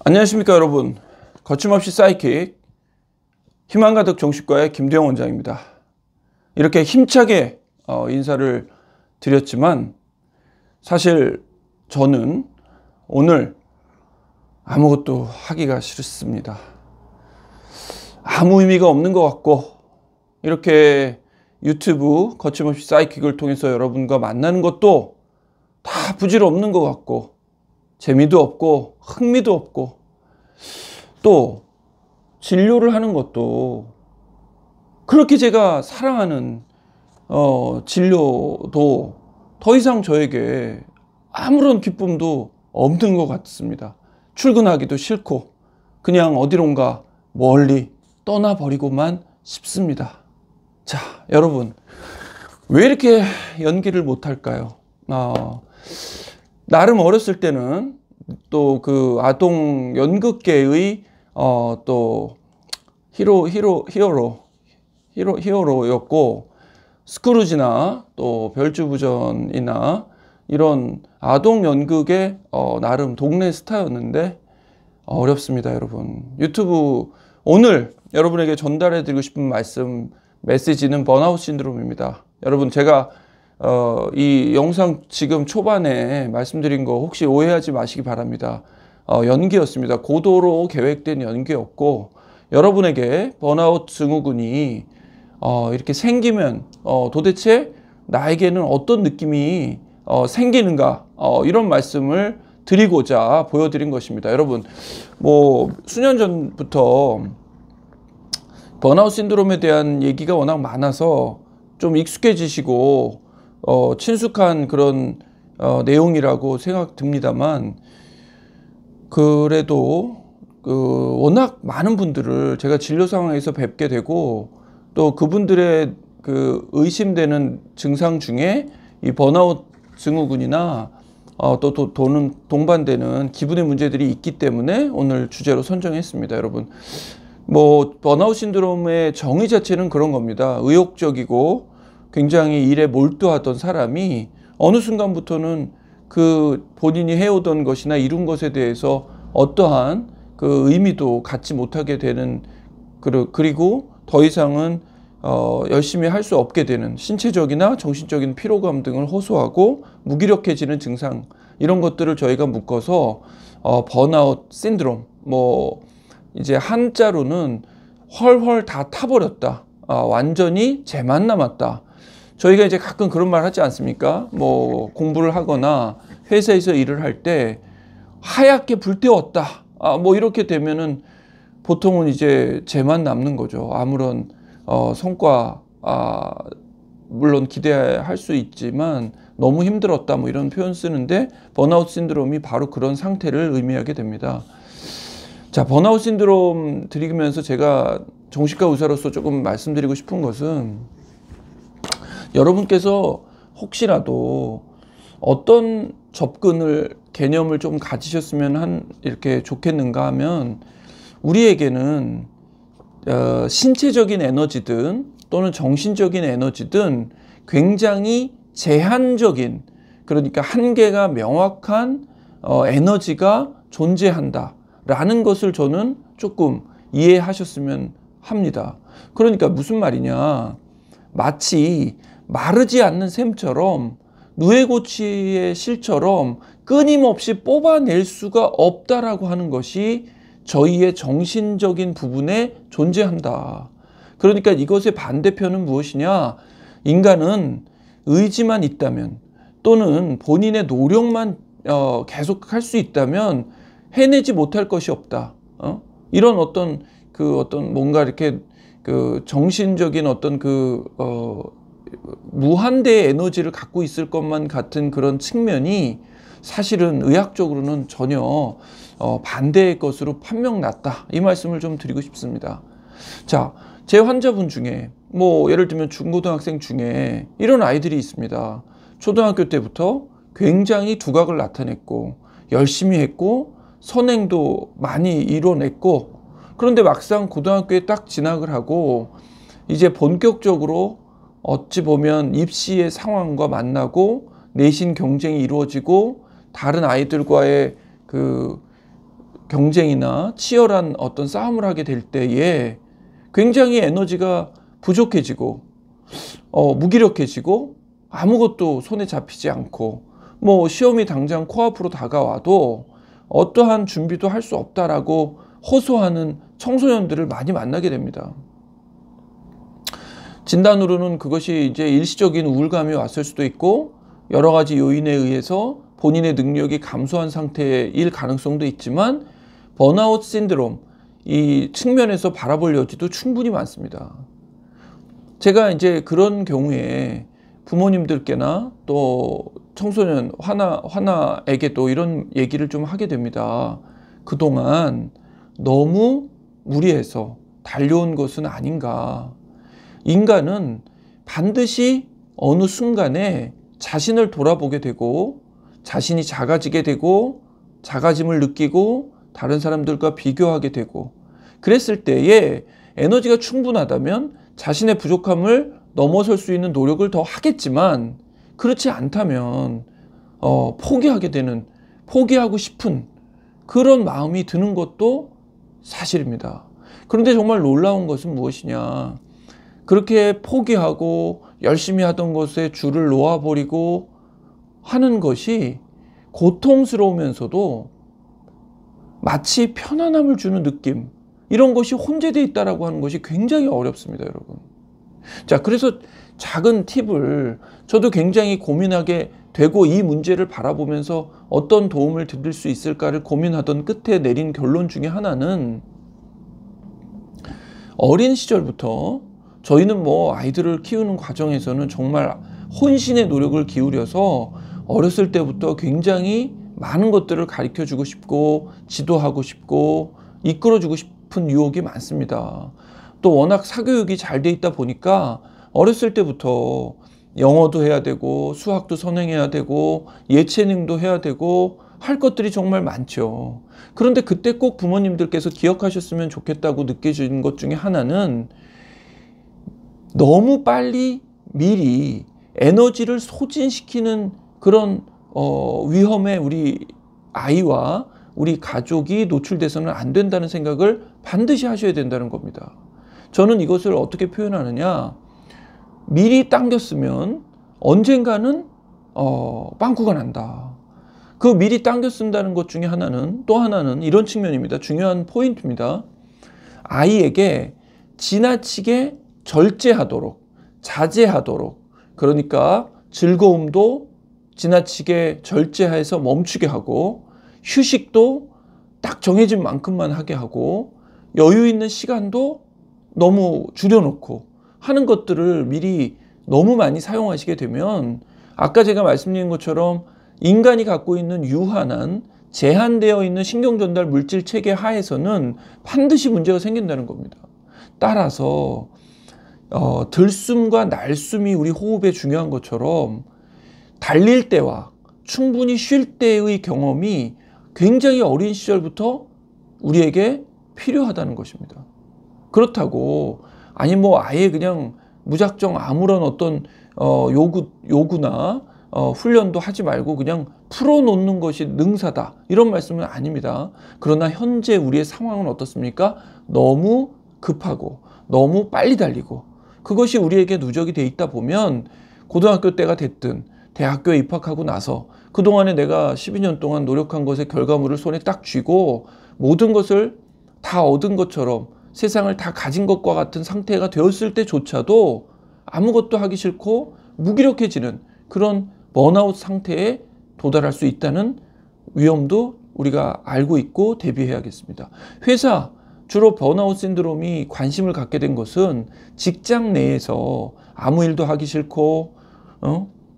안녕하십니까 여러분. 거침없이 사이킥 희망가득 정신과의 김대영 원장입니다. 이렇게 힘차게 인사를 드렸지만 사실 저는 오늘 아무것도 하기가 싫습니다. 아무 의미가 없는 것 같고 이렇게 유튜브 거침없이 사이킥을 통해서 여러분과 만나는 것도 다 부질없는 것 같고 재미도 없고 흥미도 없고 또 진료를 하는 것도 그렇게 제가 사랑하는 진료도 더 이상 저에게 아무런 기쁨도 없는 것 같습니다. 출근하기도 싫고 그냥 어디론가 멀리 떠나버리고만 싶습니다. 자, 여러분 왜 이렇게 연기를 못할까요? 나름 어렸을 때는 또 그 아동 연극계의 또 히어로였고 스크루지나 또 별주부전이나 이런 아동 연극의 나름 동네 스타였는데 어렵습니다, 여러분. 유튜브 오늘 여러분에게 전달해 드리고 싶은 메시지는 번아웃 신드롬입니다. 여러분 제가 이 영상 지금 초반에 말씀드린 거 혹시 오해하지 마시기 바랍니다. 연기였습니다. 고도로 계획된 연기였고 여러분에게 번아웃 증후군이 이렇게 생기면 도대체 나에게는 어떤 느낌이 생기는가 이런 말씀을 드리고자 보여드린 것입니다. 여러분 뭐 수년 전부터 번아웃 신드롬에 대한 얘기가 워낙 많아서 좀 익숙해지시고 친숙한 그런 내용이라고 생각됩니다만 그래도 워낙 많은 분들을 제가 진료 상황에서 뵙게 되고 또 그분들의 그 의심되는 증상 중에 이 번아웃 증후군이나 또 동반되는 기분의 문제들이 있기 때문에 오늘 주제로 선정했습니다. 여러분 뭐 번아웃 신드롬의 정의 자체는 그런 겁니다. 의욕적이고 굉장히 일에 몰두하던 사람이 어느 순간부터는 그 본인이 해오던 것이나 이룬 것에 대해서 어떠한 그 의미도 갖지 못하게 되는 그리고 더 이상은 열심히 할 수 없게 되는 신체적이나 정신적인 피로감 등을 호소하고 무기력해지는 증상 이런 것들을 저희가 묶어서 번아웃 신드롬 뭐 이제 한자로는 헐헐 다 타버렸다. 완전히 재만 남았다. 저희가 이제 가끔 그런 말 하지 않습니까? 뭐 공부를 하거나 회사에서 일을 할 때 하얗게 불태웠다. 뭐 이렇게 되면은 보통은 이제 재만 남는 거죠. 아무런 성과 물론 기대할 수 있지만 너무 힘들었다 뭐 이런 표현 쓰는데 번아웃 신드롬이 바로 그런 상태를 의미하게 됩니다. 자, 번아웃 신드롬 드리면서 제가 정신과 의사로서 조금 말씀드리고 싶은 것은 여러분께서 혹시라도 어떤 개념을 좀 가지셨으면 이렇게 좋겠는가 하면 우리에게는 신체적인 에너지든 또는 정신적인 에너지든 굉장히 제한적인 그러니까 한계가 명확한 에너지가 존재한다 라는 것을 저는 조금 이해하셨으면 합니다. 그러니까 무슨 말이냐, 마치 마르지 않는 샘처럼 누에고치의 실처럼 끊임없이 뽑아낼 수가 없다라고 하는 것이 저희의 정신적인 부분에 존재한다. 그러니까 이것의 반대편은 무엇이냐, 인간은 의지만 있다면 또는 본인의 노력만 계속할 수 있다면 해내지 못할 것이 없다. 이런 어떤 뭔가 이렇게 그 정신적인 어떤 무한대의 에너지를 갖고 있을 것만 같은 그런 측면이 사실은 의학적으로는 전혀 반대의 것으로 판명났다. 이 말씀을 좀 드리고 싶습니다. 자, 제 환자분 중에 뭐 예를 들면 중고등학생 중에 이런 아이들이 있습니다. 초등학교 때부터 굉장히 두각을 나타냈고 열심히 했고 선행도 많이 이뤄냈고 그런데 막상 고등학교에 딱 진학을 하고 이제 본격적으로 어찌 보면 입시의 상황과 만나고 내신 경쟁이 이루어지고 다른 아이들과의 그 경쟁이나 치열한 어떤 싸움을 하게 될 때에 굉장히 에너지가 부족해지고 무기력해지고 아무것도 손에 잡히지 않고 뭐 시험이 당장 코앞으로 다가와도 어떠한 준비도 할 수 없다라고 호소하는 청소년들을 많이 만나게 됩니다. 진단으로는 그것이 이제 일시적인 우울감이 왔을 수도 있고 여러 가지 요인에 의해서 본인의 능력이 감소한 상태일 가능성도 있지만 번아웃 신드롬 이 측면에서 바라볼 여지도 충분히 많습니다. 제가 이제 그런 경우에 부모님들께나 또 청소년 화나에게 또 이런 얘기를 좀 하게 됩니다. 그동안 너무 무리해서 달려온 것은 아닌가. 인간은 반드시 어느 순간에 자신을 돌아보게 되고 자신이 작아지게 되고 작아짐을 느끼고 다른 사람들과 비교하게 되고 그랬을 때에 에너지가 충분하다면 자신의 부족함을 넘어설 수 있는 노력을 더 하겠지만 그렇지 않다면 포기하고 싶은 그런 마음이 드는 것도 사실입니다. 그런데 정말 놀라운 것은 무엇이냐. 그렇게 포기하고 열심히 하던 것에 줄을 놓아버리고 하는 것이 고통스러우면서도 마치 편안함을 주는 느낌, 이런 것이 혼재되어 있다라고 하는 것이 굉장히 어렵습니다, 여러분. 자, 그래서 작은 팁을 저도 굉장히 고민하게 되고 이 문제를 바라보면서 어떤 도움을 드릴 수 있을까를 고민하던 끝에 내린 결론 중에 하나는 어린 시절부터 저희는 뭐 아이들을 키우는 과정에서는 정말 혼신의 노력을 기울여서 어렸을 때부터 굉장히 많은 것들을 가르쳐 주고 싶고 지도하고 싶고 이끌어 주고 싶은 유혹이 많습니다. 또 워낙 사교육이 잘 돼 있다 보니까 어렸을 때부터 영어도 해야 되고 수학도 선행해야 되고 예체능도 해야 되고 할 것들이 정말 많죠. 그런데 그때 꼭 부모님들께서 기억하셨으면 좋겠다고 느껴지는 것 중에 하나는 너무 빨리 미리 에너지를 소진시키는 그런 위험에 우리 아이와 우리 가족이 노출돼서는 안 된다는 생각을 반드시 하셔야 된다는 겁니다. 저는 이것을 어떻게 표현하느냐, 미리 당겼으면 언젠가는 빵꾸가 난다. 그 미리 당겨 쓴다는 것 중에 하나는, 또 하나는 이런 측면입니다. 중요한 포인트입니다. 아이에게 지나치게 절제하도록, 자제하도록, 그러니까 즐거움도 지나치게 절제해서 멈추게 하고 휴식도 딱 정해진 만큼만 하게 하고 여유 있는 시간도 너무 줄여놓고 하는 것들을 미리 너무 많이 사용하시게 되면 아까 제가 말씀드린 것처럼 인간이 갖고 있는 유한한 제한되어 있는 신경전달 물질 체계 하에서는 반드시 문제가 생긴다는 겁니다. 따라서 들숨과 날숨이 우리 호흡에 중요한 것처럼 달릴 때와 충분히 쉴 때의 경험이 굉장히 어린 시절부터 우리에게 필요하다는 것입니다. 그렇다고 아니 뭐 아예 그냥 무작정 아무런 어떤 요구나 훈련도 하지 말고 그냥 풀어놓는 것이 능사다, 이런 말씀은 아닙니다. 그러나 현재 우리의 상황은 어떻습니까? 너무 급하고 너무 빨리 달리고 그것이 우리에게 누적이 돼 있다 보면 고등학교 때가 됐든 대학교에 입학하고 나서 그동안에 내가 12년 동안 노력한 것의 결과물을 손에 딱 쥐고 모든 것을 다 얻은 것처럼 세상을 다 가진 것과 같은 상태가 되었을 때조차도 아무것도 하기 싫고 무기력해지는 그런 번아웃 상태에 도달할 수 있다는 위험도 우리가 알고 있고 대비해야겠습니다. 회사, 주로 번아웃 신드롬이 관심을 갖게 된 것은 직장 내에서 아무 일도 하기 싫고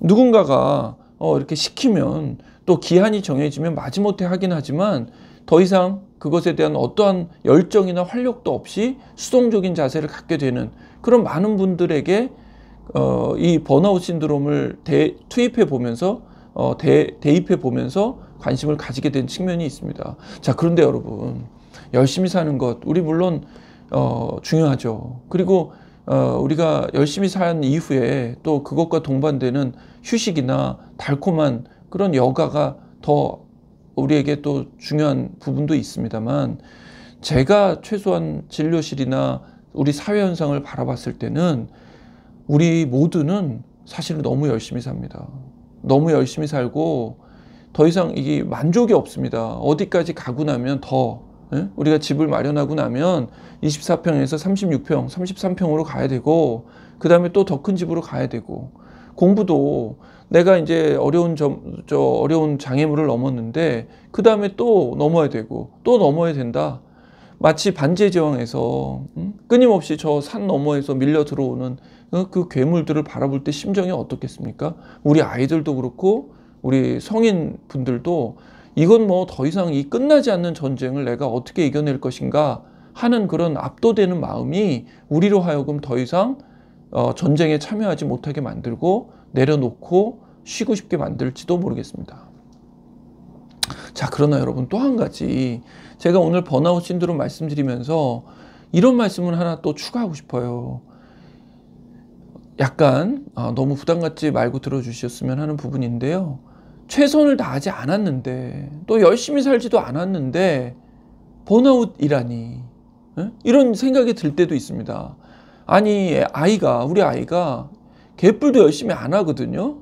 누군가가 이렇게 시키면 또 기한이 정해지면 마지못해 하긴 하지만 더 이상 그것에 대한 어떠한 열정이나 활력도 없이 수동적인 자세를 갖게 되는 그런 많은 분들에게 이 번아웃 신드롬을 대입해 보면서 관심을 가지게 된 측면이 있습니다. 자, 그런데 여러분, 열심히 사는 것, 우리 물론 중요하죠. 그리고 우리가 열심히 산 이후에 또 그것과 동반되는 휴식이나 달콤한 그런 여가가 더 우리에게 또 중요한 부분도 있습니다만, 제가 최소한 진료실이나 우리 사회 현상을 바라봤을 때는 우리 모두는 사실은 너무 열심히 삽니다. 너무 열심히 살고 더 이상 이게 만족이 없습니다. 어디까지 가고 나면 더, 우리가 집을 마련하고 나면 24평에서 36평, 33평으로 가야 되고, 그 다음에 또 더 큰 집으로 가야 되고, 공부도 내가 이제 어려운 장애물을 넘었는데 그 다음에 또 넘어야 되고 또 넘어야 된다. 마치 반지의 제왕에서 끊임없이 저 산 너머에서 밀려 들어오는 그 괴물들을 바라볼 때 심정이 어떻겠습니까? 우리 아이들도 그렇고 우리 성인 분들도 이건 뭐 더 이상 이 끝나지 않는 전쟁을 내가 어떻게 이겨낼 것인가 하는 그런 압도되는 마음이 우리로 하여금 더 이상 전쟁에 참여하지 못하게 만들고 내려놓고 쉬고 싶게 만들지도 모르겠습니다. 자, 그러나 여러분, 또 한 가지 제가 오늘 번아웃 신드롬 말씀드리면서 이런 말씀을 하나 또 추가하고 싶어요. 약간 너무 부담 갖지 말고 들어주셨으면 하는 부분인데요. 최선을 다하지 않았는데, 또 열심히 살지도 않았는데 번아웃이라니, 이런 생각이 들 때도 있습니다. 아니, 우리 아이가 개뿔도 열심히 안 하거든요.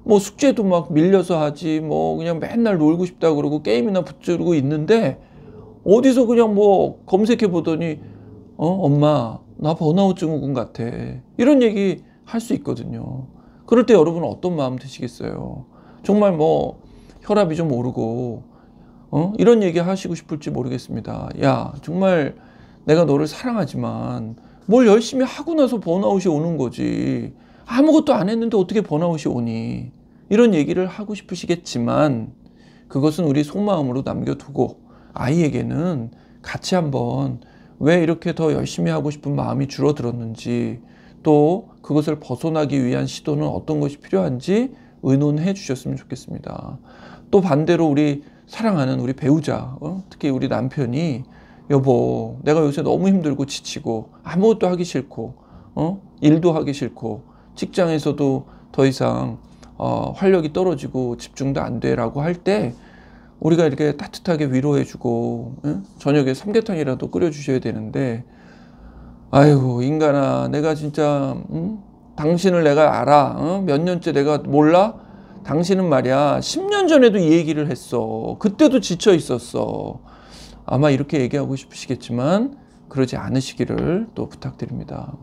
뭐 숙제도 막 밀려서 하지, 뭐 그냥 맨날 놀고 싶다 그러고 게임이나 붙들고 있는데, 어디서 그냥 뭐 검색해 보더니 엄마 나 번아웃 증후군 같아, 이런 얘기 할 수 있거든요. 그럴 때 여러분 어떤 마음 드시겠어요? 정말 뭐 혈압이 좀 오르고 이런 얘기 하시고 싶을지 모르겠습니다. 야, 정말 내가 너를 사랑하지만 뭘 열심히 하고 나서 번아웃이 오는 거지, 아무것도 안 했는데 어떻게 번아웃이 오니, 이런 얘기를 하고 싶으시겠지만, 그것은 우리 속마음으로 남겨두고 아이에게는 같이 한번 왜 이렇게 더 열심히 하고 싶은 마음이 줄어들었는지, 또 그것을 벗어나기 위한 시도는 어떤 것이 필요한지 의논해 주셨으면 좋겠습니다. 또 반대로 우리 사랑하는 우리 배우자, 특히 우리 남편이 여보, 내가 요새 너무 힘들고 지치고 아무것도 하기 싫고 일도 하기 싫고 직장에서도 더 이상 활력이 떨어지고 집중도 안 돼라고 할 때, 우리가 이렇게 따뜻하게 위로해주고 저녁에 삼계탕이라도 끓여주셔야 되는데, 아이고 인간아, 내가 진짜 당신을 내가 알아, 몇 년째 내가 몰라? 당신은 말이야 10년 전에도 이 얘기를 했어. 그때도 지쳐 있었어. 아마 이렇게 얘기하고 싶으시겠지만 그러지 않으시기를 또 부탁드립니다.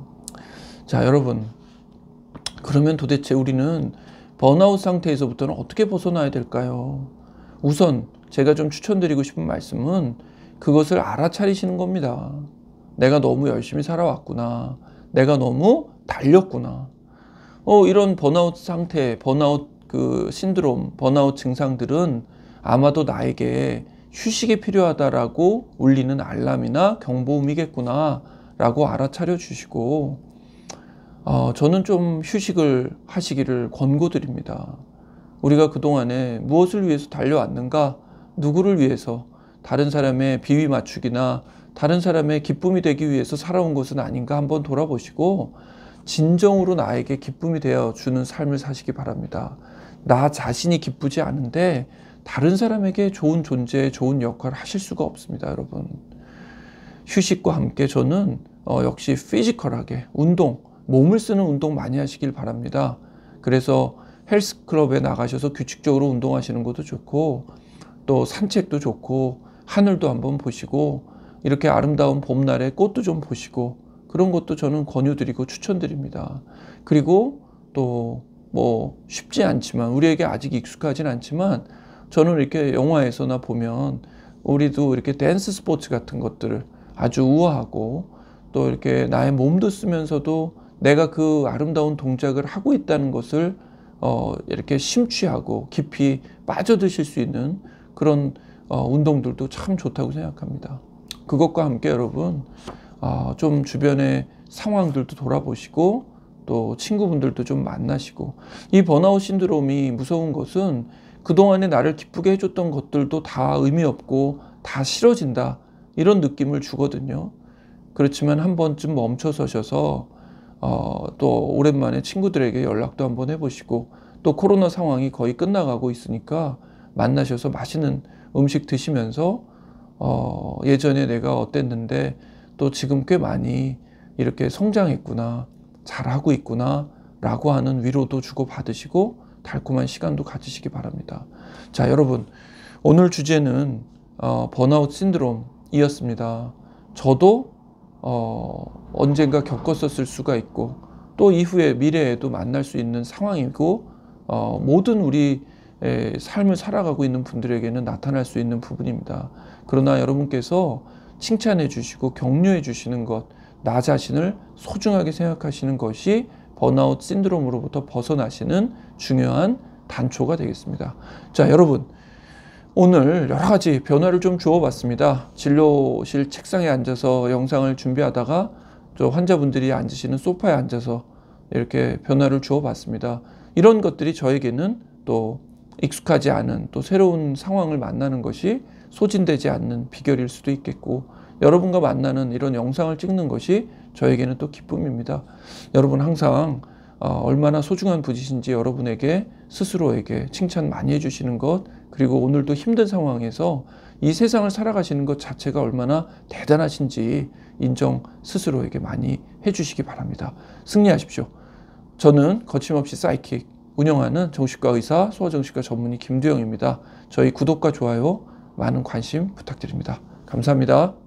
자, 여러분, 그러면 도대체 우리는 번아웃 상태에서부터는 어떻게 벗어나야 될까요? 우선 제가 좀 추천드리고 싶은 말씀은 그것을 알아차리시는 겁니다. 내가 너무 열심히 살아왔구나, 내가 너무 달렸구나. 이런 번아웃 상태, 번아웃 신드롬, 번아웃 증상들은 아마도 나에게 휴식이 필요하다라고 울리는 알람이나 경보음이겠구나 라고 알아차려 주시고, 저는 좀 휴식을 하시기를 권고드립니다. 우리가 그동안에 무엇을 위해서 달려왔는가, 누구를 위해서, 다른 사람의 비위 맞추기나 다른 사람의 기쁨이 되기 위해서 살아온 것은 아닌가 한번 돌아보시고 진정으로 나에게 기쁨이 되어주는 삶을 사시기 바랍니다. 나 자신이 기쁘지 않은데 다른 사람에게 좋은 존재, 좋은 역할을 하실 수가 없습니다, 여러분. 휴식과 함께 저는 역시 피지컬하게 운동, 몸을 쓰는 운동 많이 하시길 바랍니다. 그래서 헬스클럽에 나가셔서 규칙적으로 운동하시는 것도 좋고, 또 산책도 좋고, 하늘도 한번 보시고, 이렇게 아름다운 봄날에 꽃도 좀 보시고, 그런 것도 저는 권유드리고 추천드립니다. 그리고 또 뭐 쉽지 않지만, 우리에게 아직 익숙하진 않지만, 저는 이렇게 영화에서나 보면 우리도 이렇게 댄스 스포츠 같은 것들을 아주 우아하고, 또 이렇게 나의 몸도 쓰면서도 내가 그 아름다운 동작을 하고 있다는 것을 이렇게 심취하고 깊이 빠져드실 수 있는 그런 운동들도 참 좋다고 생각합니다. 그것과 함께 여러분, 좀 주변의 상황들도 돌아보시고, 또 친구분들도 좀 만나시고, 이 번아웃 신드롬이 무서운 것은 그동안에 나를 기쁘게 해줬던 것들도 다 의미 없고 다 싫어진다, 이런 느낌을 주거든요. 그렇지만 한 번쯤 멈춰서셔서 또 오랜만에 친구들에게 연락도 한번 해보시고, 또 코로나 상황이 거의 끝나가고 있으니까 만나셔서 맛있는 음식 드시면서 예전에 내가 어땠는데 또 지금 꽤 많이 이렇게 성장했구나, 잘하고 있구나 라고 하는 위로도 주고 받으시고 달콤한 시간도 가지시기 바랍니다. 자, 여러분, 오늘 주제는 번아웃 신드롬이었습니다. 저도 언젠가 겪었었을 수가 있고 또 이후에 미래에도 만날 수 있는 상황이고 모든 우리 삶을 살아가고 있는 분들에게는 나타날 수 있는 부분입니다. 그러나 여러분께서 칭찬해 주시고 격려해 주시는 것, 나 자신을 소중하게 생각하시는 것이 번아웃 신드롬으로부터 벗어나시는 중요한 단초가 되겠습니다. 자, 여러분, 오늘 여러 가지 변화를 좀 주어봤습니다. 진료실 책상에 앉아서 영상을 준비하다가 저 환자분들이 앉으시는 소파에 앉아서 이렇게 변화를 주어봤습니다. 이런 것들이 저에게는 또 익숙하지 않은 또 새로운 상황을 만나는 것이 소진되지 않는 비결일 수도 있겠고, 여러분과 만나는 이런 영상을 찍는 것이 저에게는 또 기쁨입니다. 여러분 항상 얼마나 소중한 분이신지 여러분에게 스스로에게 칭찬 많이 해주시는 것, 그리고 오늘도 힘든 상황에서 이 세상을 살아가시는 것 자체가 얼마나 대단하신지 인정 스스로에게 많이 해주시기 바랍니다. 승리하십시오. 저는 거침없이 사이킥 운영하는 정신과 의사, 소아정신과 전문의 김두영입니다. 저희 구독과 좋아요, 많은 관심 부탁드립니다. 감사합니다.